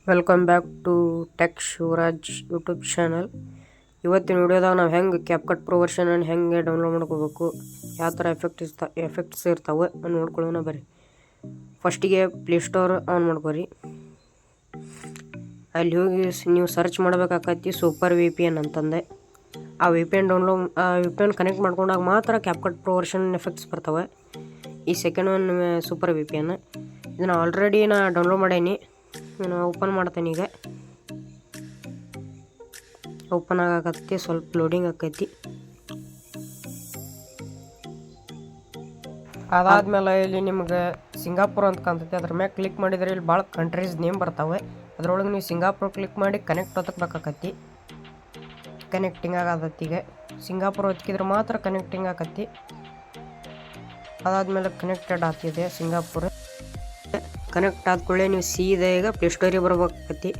Welcome back to tech Shivraj YouTube channel. ಇವತ್ತಿನ ವಿಡಿಯೋದಾಗ ನಾವು ಹೆಂಗೆ ಕ್ಯಾಪ್ಕಟ್ ಪ್ರೋ ವರ್ಷನನ್ನು ಹೆಂಗೆ ಡೌನ್ಲೋಡ್ ಮಾಡ್ಕೋಬೇಕು, ಯಾವ ಥರ ಎಫೆಕ್ಟ್ಸ್ ಇರ್ತಾವೆ ನೋಡ್ಕೊಳ್ಳೋಣ ಬರ್ರಿ. ಫಸ್ಟಿಗೆ ಪ್ಲೇಸ್ಟೋರ್ ಆನ್ ಮಾಡ್ಕೊರಿ. ಅಲ್ಲಿ ಹೋಗಿ ನೀವು ಸರ್ಚ್ ಮಾಡಬೇಕಾಕತಿ ಸೂಪರ್ VPN ಅಂತಂದೆ. ಆ VPN ಕನೆಕ್ಟ್ ಮಾಡ್ಕೊಂಡಾಗ ಮಾತ್ರ ಕ್ಯಾಪ್ಕಟ್ ಪ್ರೋ ವರ್ಷನ್ ಎಫೆಕ್ಟ್ಸ್ ಬರ್ತವೆ. ಈ ಸೆಕೆಂಡ್ ಒನ್ ಸೂಪರ್ VPN ಇದನ್ನು ಆಲ್ರೆಡಿ ಡೌನ್ಲೋಡ್ ಮಾಡೀನಿ. ನಾನು ಓಪನ್ ಮಾಡ್ತೇನೆ. ಈಗ ಓಪನ್ ಆಗಕತ್ತಿ, ಸ್ವಲ್ಪ ಲೋಡಿಂಗ್ ಆಕೈತಿ. ಅದಾದ್ಮೇಲೆ ಇಲ್ಲಿ ನಿಮ್ಗೆ ಸಿಂಗಾಪುರ್ ಅಂತ ಕಾಣ್ತೈತಿ. ಅದ್ರ ಮ್ಯಾಗ ಕ್ಲಿಕ್ ಮಾಡಿದರೆ ಇಲ್ಲಿ ಭಾಳ ಕಂಟ್ರೀಸ್ ನೇಮ್ ಬರ್ತಾವೆ. ಅದ್ರೊಳಗೆ ನೀವು ಸಿಂಗಾಪುರ್ ಕ್ಲಿಕ್ ಮಾಡಿ ಕನೆಕ್ಟ್ ಒತ್ತಬೇಕಾಕತಿ. ಕನೆಕ್ಟಿಂಗ್ ಆಗತೈತಿ. ಈಗ ಸಿಂಗಾಪುರ್ ಒತ್ತಿದ್ರೆ ಮಾತ್ರ ಕನೆಕ್ಟಿಂಗ್ ಆಕತಿ. ಅದಾದ್ಮೇಲೆ ಕನೆಕ್ಟೆಡ್ ಆಗ್ತಿದೆ ಸಿಂಗಾಪುರ್. ಕನೆಕ್ಟ್ ಆದ್ಕೊಳ್ಳೆ ನೀವು ಸೀದಾ ಈಗ ಪ್ಲೇಸ್ಟೋರಿಗೆ ಬರ್ಬೇಕಾಕತಿ.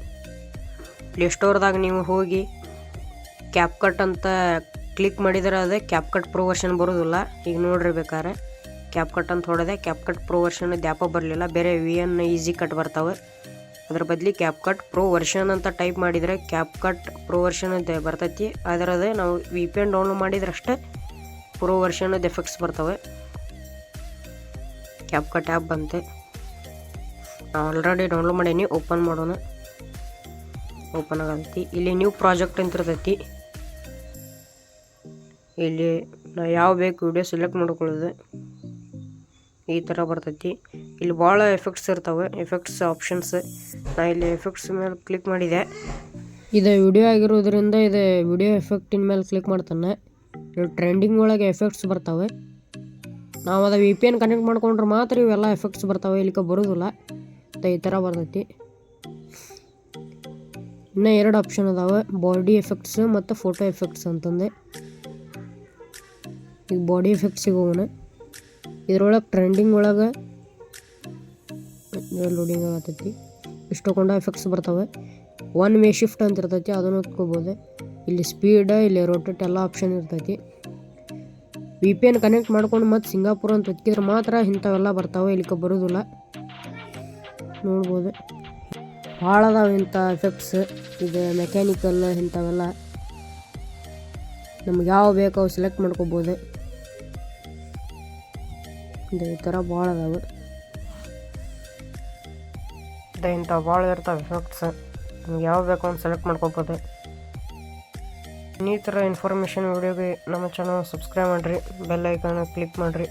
ಪ್ಲೇಸ್ಟೋರ್ದಾಗ ನೀವು ಹೋಗಿ ಕ್ಯಾಪ್ಕಟ್ ಅಂತ ಕ್ಲಿಕ್ ಮಾಡಿದರೆ ಅದೇ ಕ್ಯಾಪ್ಕಟ್ ಪ್ರೋ ವರ್ಷನ್ ಬರೋದಿಲ್ಲ. ಈಗ ನೋಡ್ರಿ ಬೇಕಾರೆ ಕ್ಯಾಪ್ಕಟ್ ಅಂತ ಹೊಡೆದೆ, ಕ್ಯಾಪ್ಕಟ್ ಪ್ರೋ ವರ್ಷನ್ ದ್ಯಾಪ ಬರಲಿಲ್ಲ. ಬೇರೆ VN ಈಸಿ ಕಟ್ ಬರ್ತಾವೆ. ಅದ್ರ ಬದಲಿ ಕ್ಯಾಪ್ಕಟ್ ಪ್ರೋ ವರ್ಷನ್ ಅಂತ ಟೈಪ್ ಮಾಡಿದರೆ ಕ್ಯಾಪ್ಕಟ್ ಪ್ರೋ ವರ್ಷನ್ ಬರ್ತೈತಿ. ಅದರದೇ ನಾವು VPN ಡೌನ್ಲೋಡ್ ಮಾಡಿದ್ರೆ ಅಷ್ಟೇ ಪ್ರೋ ವರ್ಷನದ್ದು ಎಫೆಕ್ಟ್ಸ್ ಬರ್ತವೆ. ಕ್ಯಾಪ್ಕಟ್ ಆ್ಯಪ್ ಬಂತೆ, ನಾವು ಆಲ್ರೆಡಿ ಡೌನ್ಲೋಡ್ ಮಾಡೀನಿ. ಓಪನ್ ಮಾಡೋಣ. ಓಪನ್ ಆಗತೈತಿ. ಇಲ್ಲಿ ನ್ಯೂ ಪ್ರಾಜೆಕ್ಟ್ ಅಂತ ಇರ್ತೈತಿ. ಇಲ್ಲಿ ನಾವು ಯಾವ ಬೇಕು ವಿಡಿಯೋ ಸೆಲೆಕ್ಟ್ ಮಾಡ್ಕೊಳ್ಳೋದು ಈ ಥರ ಬರ್ತೈತಿ. ಇಲ್ಲಿ ಭಾಳ ಎಫೆಕ್ಟ್ಸ್ ಇರ್ತವೆ, ಎಫೆಕ್ಟ್ಸ್ ಆಪ್ಷನ್ಸ್. ನಾನು ಇಲ್ಲಿ ಎಫೆಕ್ಟ್ಸ್ ಮೇಲೆ ಕ್ಲಿಕ್ ಮಾಡಿದೆ. ಇದು ವಿಡಿಯೋ ಆಗಿರೋದ್ರಿಂದ ಇದು ವಿಡಿಯೋ ಎಫೆಕ್ಟಿನ ಮೇಲೆ ಕ್ಲಿಕ್ ಮಾಡ್ತಾನೆ. ಇಲ್ಲಿ ಟ್ರೆಂಡಿಂಗ್ ಒಳಗೆ ಎಫೆಕ್ಟ್ಸ್ ಬರ್ತವೆ. ನಾವು ಅದು VPN ಕನೆಕ್ಟ್ ಮಾಡ್ಕೊಂಡ್ರೆ ಮಾತ್ರ ಇವೆಲ್ಲ ಎಫೆಕ್ಟ್ಸ್ ಬರ್ತವೆ, ಇಲ್ಲಿಗೆ ಬರೋದಿಲ್ಲ. ಈ ಥರ ಬರ್ತೈತಿ. ಇನ್ನೂ 2 ಆಪ್ಷನ್ ಅದಾವೆ, ಬಾಡಿ ಎಫೆಕ್ಟ್ಸ್ ಮತ್ತು ಫೋಟೋ ಎಫೆಕ್ಟ್ಸ್ ಅಂತಂದೆ. ಈಗ ಬಾಡಿ ಎಫೆಕ್ಟ್ಸಿಗೆ ಹೋಗೋಣ. ಇದ್ರೊಳಗೆ ಟ್ರೆಂಡಿಂಗ್ ಒಳಗೆ ಲೋಡಿಂಗ್ ಆಗತೈತಿ. ಇಷ್ಟೊಂದು ಎಫೆಕ್ಟ್ಸ್ ಬರ್ತವೆ. 1 ವೇ ಶಿಫ್ಟ್ ಅಂತ ಇರ್ತೈತಿ, ಅದನ್ನು ಹೊತ್ಕೋಬೋದು. ಇಲ್ಲಿ ಸ್ಪೀಡ್, ಇಲ್ಲಿ ರೋಟೇಟ್ ಎಲ್ಲ ಆಪ್ಷನ್ ಇರ್ತೈತಿ. VPN ಕನೆಕ್ಟ್ ಮಾಡ್ಕೊಂಡು ಮತ್ತು ಸಿಂಗಾಪುರ್ ಅಂತ ಒತ್ತಿದ್ರೆ ಮಾತ್ರ ಇಂಥವೆಲ್ಲ ಬರ್ತಾವೆ, ಇಲ್ಲಿಗೆ ಬರೋದಿಲ್ಲ. ನೋಡ್ಬೋದು ಭಾಳ ಅದಾವೆ ಇಂಥ ಎಫೆಕ್ಟ್ಸ್. ಇದು ಮೆಕ್ಯಾನಿಕಲ್ ಇಂಥವೆಲ್ಲ ನಮ್ಗೆ ಯಾವ ಬೇಕು ಅವು ಸೆಲೆಕ್ಟ್ ಮಾಡ್ಕೋಬೋದು. ಈ ಥರ ಭಾಳ ಅದಾವೆ. ಇಂಥ ಭಾಳ ಇರ್ತಾವೆ ಎಫೆಕ್ಟ್ಸ್. ನಮ್ಗೆ ಯಾವ ಬೇಕು ಅಂತ ಸೆಲೆಕ್ಟ್ ಮಾಡ್ಕೋಬೋದು. ಈ ಥರ ಇನ್ಫಾರ್ಮೇಷನ್ ವಿಡಿಯೋಗೆ ನಮ್ಮ ಚಾನಲ್ ಸಬ್ಸ್ಕ್ರೈಬ್ ಮಾಡಿರಿ, ಬೆಲ್ ಐಕಾನ್ ಕ್ಲಿಕ್ ಮಾಡಿರಿ.